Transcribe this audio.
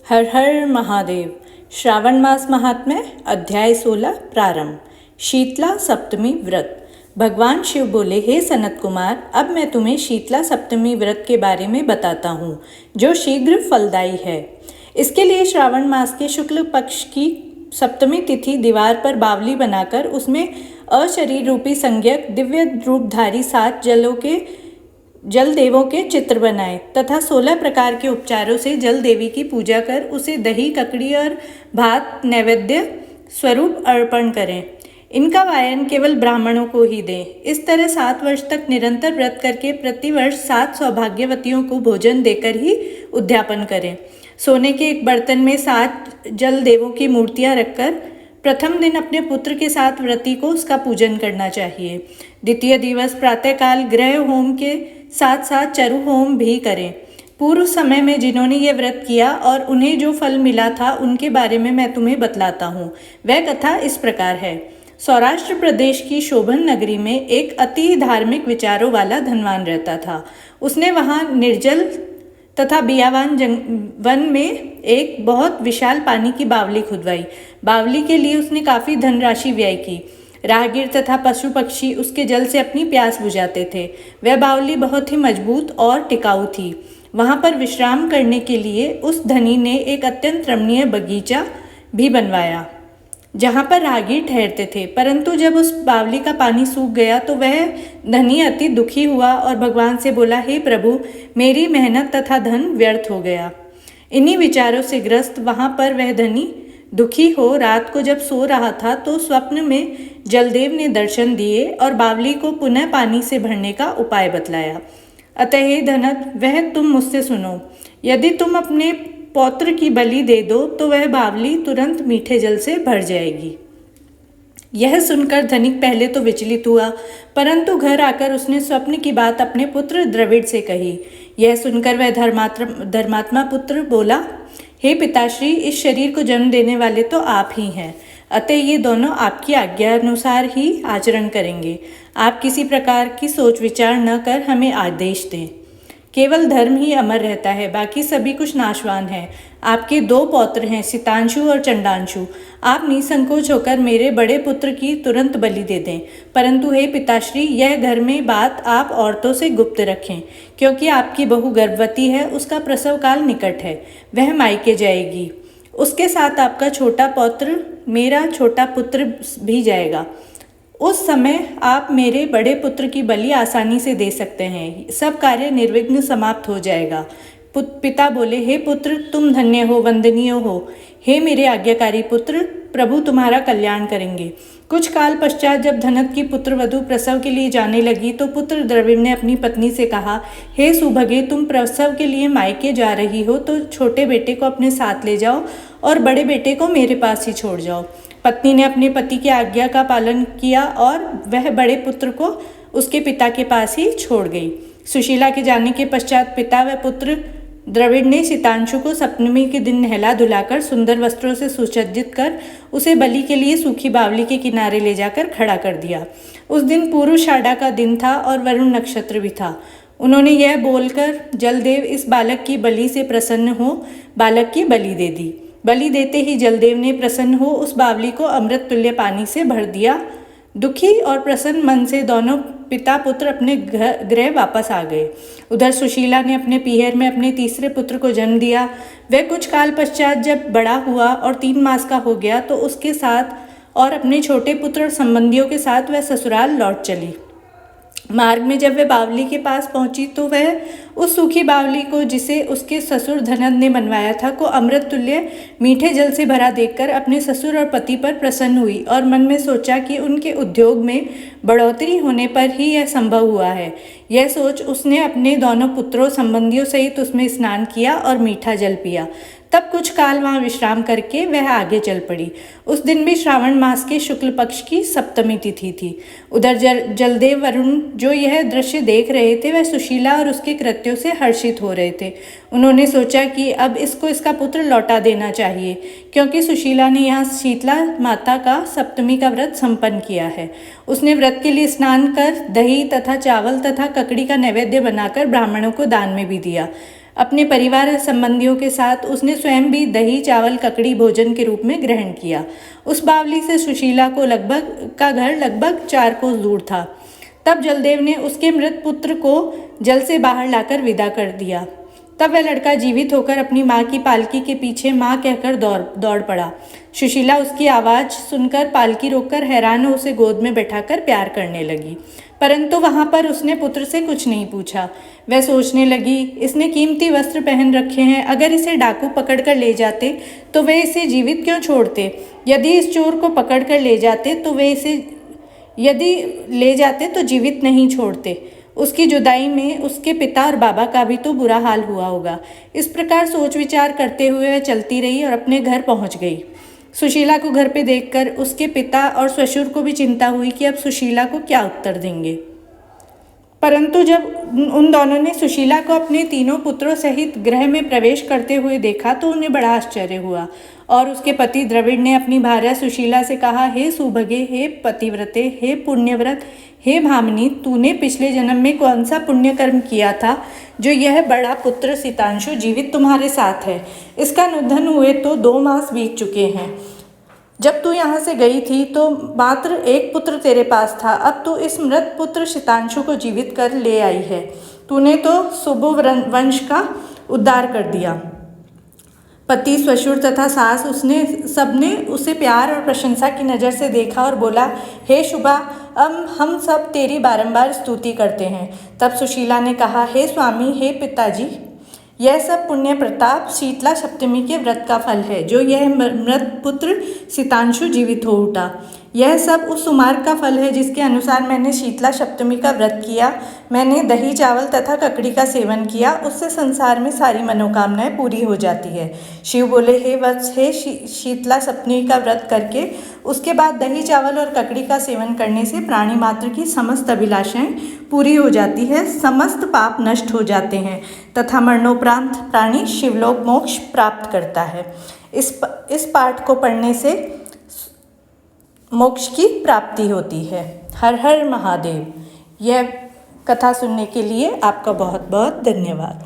हर हर महादेव। श्रावण मास महात्म्य अध्याय 16 प्रारंभ। शीतला सप्तमी व्रत। भगवान शिव बोले, हे सनत कुमार, अब मैं तुम्हें शीतला सप्तमी व्रत के बारे में बताता हूँ, जो शीघ्र फलदायी है। इसके लिए श्रावण मास के शुक्ल पक्ष की सप्तमी तिथि दीवार पर बावली बनाकर उसमें अशरीर रूपी संज्ञक दिव्य रूपधारी 7 जल देवों के चित्र बनाएं तथा 16 प्रकार के उपचारों से जल देवी की पूजा कर उसे दही, ककड़ी और भात नैवेद्य स्वरूप अर्पण करें। इनका वायन केवल ब्राह्मणों को ही दें। इस तरह 7 वर्ष तक निरंतर व्रत करके प्रतिवर्ष 7 सौभाग्यवतियों को भोजन देकर ही उद्यापन करें। सोने के एक बर्तन में 7 जल देवों की मूर्तियां रखकर प्रथम दिन अपने पुत्र के साथ व्रती को उसका पूजन करना चाहिए। द्वितीय दिवस प्रातःकाल गृह होम के साथ साथ चरु होम भी करें। पूर्व समय में जिन्होंने ये व्रत किया और उन्हें जो फल मिला था, उनके बारे में मैं तुम्हें बतलाता हूँ। वह कथा इस प्रकार है। सौराष्ट्र प्रदेश की शोभन नगरी में एक अति धार्मिक विचारों वाला धनवान रहता था। उसने वहाँ निर्जल तथा बियावान वन में एक बहुत विशाल पानी की बावली खुदवाई। बावली के लिए उसने काफ़ी धनराशि व्यय की। राहगीर तथा पशु पक्षी उसके जल से अपनी प्यास बुझाते थे। वह बावली बहुत ही मजबूत और टिकाऊ थी। वहाँ पर विश्राम करने के लिए उस धनी ने एक अत्यंत रमणीय बगीचा भी बनवाया, जहाँ पर राहगीर ठहरते थे। परंतु जब उस बावली का पानी सूख गया तो वह धनी अति दुखी हुआ और भगवान से बोला, हे प्रभु, मेरी मेहनत तथा धन व्यर्थ हो गया। इन्हीं विचारों से ग्रस्त वहाँ पर वह धनी दुखी हो रात को जब सो रहा था तो स्वप्न में जलदेव ने दर्शन दिए और बावली को पुनः पानी से भरने का उपाय बतलाया। अतः हे धनत, वह तुम मुझसे सुनो। यदि तुम अपने पौत्र की बलि दे दो तो वह बावली तुरंत मीठे जल से भर जाएगी। यह सुनकर धनिक पहले तो विचलित हुआ, परंतु घर आकर उसने स्वप्न की बात अपने पुत्र द्रविड़ से कही। यह सुनकर वह धर्मात्मा पुत्र बोला, हे पिताश्री, इस शरीर को जन्म देने वाले तो आप ही हैं, अतः ये दोनों आपकी आज्ञा अनुसार ही आचरण करेंगे। आप किसी प्रकार की सोच विचार न कर हमें आदेश दें। केवल धर्म ही अमर रहता है, बाकी सभी कुछ नाशवान है। आपके 2 पौत्र हैं, सितांशु और चंडांशु। आप निसंकोच होकर मेरे बड़े पुत्र की तुरंत बलि दे दें। परंतु हे पिताश्री, यह घर में बात आप औरतों से गुप्त रखें, क्योंकि आपकी बहू गर्भवती है, उसका प्रसव काल निकट है, वह मायके जाएगी। उसके साथ आपका छोटा पौत्र, मेरा छोटा पुत्र भी जाएगा। उस समय आप मेरे बड़े पुत्र की बलि आसानी से दे सकते हैं। सब कार्य निर्विघ्न समाप्त हो जाएगा। पिता बोले, हे पुत्र, तुम धन्य हो, वंदनीय हो। हे मेरे आज्ञाकारी पुत्र, प्रभु तुम्हारा कल्याण करेंगे। कुछ काल पश्चात जब धनत की पुत्रवधू प्रसव के लिए जाने लगी तो पुत्र द्रविड़ ने अपनी पत्नी से कहा, हे सुभगे, तुम प्रसव के लिए मायके जा रही हो तो छोटे बेटे को अपने साथ ले जाओ और बड़े बेटे को मेरे पास ही छोड़ जाओ। पत्नी ने अपने पति की आज्ञा का पालन किया और वह बड़े पुत्र को उसके पिता के पास ही छोड़ गई। सुशीला के जाने के पश्चात पिता व पुत्र द्रविड़ ने सितांशु को सप्तमी के दिन नहला धुलाकर सुंदर वस्त्रों से सुसज्जित कर उसे बलि के लिए सूखी बावली के किनारे ले जाकर खड़ा कर दिया। उस दिन पूर्वाषाढ़ा का दिन था और वरुण नक्षत्र भी था। उन्होंने यह बोलकर, जलदेव इस बालक की बलि से प्रसन्न हो, बालक की बलि दे दी। बलि देते ही जलदेव ने प्रसन्न हो उस बावली को अमृत तुल्य पानी से भर दिया। दुखी और प्रसन्न मन से दोनों पिता पुत्र अपने गृह वापस आ गए। उधर सुशीला ने अपने पीहर में अपने तीसरे पुत्र को जन्म दिया। वह कुछ काल पश्चात जब बड़ा हुआ और 3 मास का हो गया तो उसके साथ और अपने छोटे पुत्र और संबंधियों के साथ वह ससुराल लौट चली। मार्ग में जब वह बावली के पास पहुंची तो वह उस सूखी बावली को, जिसे उसके ससुर धनद ने बनवाया था, को अमृत तुल्य मीठे जल से भरा देखकर अपने ससुर और पति पर प्रसन्न हुई और मन में सोचा कि उनके उद्योग में बढ़ोतरी होने पर ही यह संभव हुआ है। यह सोच उसने अपने दोनों पुत्रों संबंधियों सहित उसमें स्नान किया और मीठा जल पिया। तब कुछ काल वहाँ विश्राम करके वह आगे चल पड़ी। उस दिन भी श्रावण मास के शुक्ल पक्ष की सप्तमी तिथि थी। उधर जलदेव वरुण जो यह दृश्य देख रहे थे, वह सुशीला और उसके कृत्यों से हर्षित हो रहे थे। उन्होंने सोचा कि अब इसको इसका पुत्र लौटा देना चाहिए, क्योंकि सुशीला ने यहाँ शीतला माता का सप्तमी का व्रत संपन्न किया है। उसने व्रत के लिए स्नान कर दही तथा चावल तथा ककड़ी का नैवेद्य बनाकर ब्राह्मणों को दान में भी दिया। अपने परिवार संबंधियों के साथ उसने स्वयं भी दही चावल ककड़ी भोजन के रूप में ग्रहण किया। उस बावली से सुशीला को घर लगभग 4 कोस दूर था। तब जलदेव ने उसके मृत पुत्र को जल से बाहर लाकर विदा कर दिया। तब वह लड़का जीवित होकर अपनी माँ की पालकी के पीछे माँ कहकर दौड़ पड़ा। सुशीला उसकी आवाज़ सुनकर पालकी रोककर हैरान हो उसे गोद में बैठाकर प्यार करने लगी, परंतु वहाँ पर उसने पुत्र से कुछ नहीं पूछा। वह सोचने लगी, इसने कीमती वस्त्र पहन रखे हैं, अगर इसे डाकू पकड़ कर ले जाते तो वे इसे जीवित क्यों छोड़ते? यदि इस चोर को पकड़ कर ले जाते तो जीवित नहीं छोड़ते। उसकी जुदाई में उसके पिता और बाबा का भी तो बुरा हाल हुआ होगा। इस प्रकार सोच विचार करते हुए वह चलती रही और अपने घर पहुंच गई। सुशीला को घर पे देखकर उसके पिता और ससुर को भी चिंता हुई कि अब सुशीला को क्या उत्तर देंगे। परंतु जब उन दोनों ने सुशीला को अपने तीनों पुत्रों सहित गृह में प्रवेश करते हुए देखा तो उन्हें बड़ा आश्चर्य हुआ और उसके पति द्रविड़ ने अपनी भार्या सुशीला से कहा, हे सुभगे, हे पतिव्रते, हे पुण्यव्रत, हे भामिनी, तूने पिछले जन्म में कौन सा पुण्य कर्म किया था जो यह बड़ा पुत्र सितांशु जीवित तुम्हारे साथ है? इसका निधन हुए तो 2 मास बीत चुके हैं। जब तू यहाँ से गई थी तो मात्र एक पुत्र तेरे पास था, अब तू इस मृत पुत्र सितांशु को जीवित कर ले आई है। तूने तो सुबु वंश का उद्धार कर दिया। पति, ससुर तथा सास सबने उसे प्यार और प्रशंसा की नज़र से देखा और बोला, हे शुभा, अब हम सब तेरी बारंबार स्तुति करते हैं। तब सुशीला ने कहा, हे स्वामी, हे पिताजी, यह सब पुण्य प्रताप शीतला सप्तमी के व्रत का फल है, जो यह मृत पुत्र सितांशु जीवित हो उठा। यह सब उस सुमार्ग का फल है जिसके अनुसार मैंने शीतला सप्तमी का व्रत किया। मैंने दही चावल तथा ककड़ी का सेवन किया, उससे संसार में सारी मनोकामनाएं पूरी हो जाती है। शिव बोले, हे वत्स, हे शीतला सप्तमी का व्रत करके उसके बाद दही चावल और ककड़ी का सेवन करने से प्राणी मात्र की समस्त अभिलाषाएं पूरी हो जाती है, समस्त पाप नष्ट हो जाते हैं तथा मरणोपरांत प्राणी शिवलोक मोक्ष प्राप्त करता है। इस पाठ को पढ़ने से मोक्ष की प्राप्ति होती है। हर हर महादेव। यह कथा सुनने के लिए आपका बहुत बहुत धन्यवाद।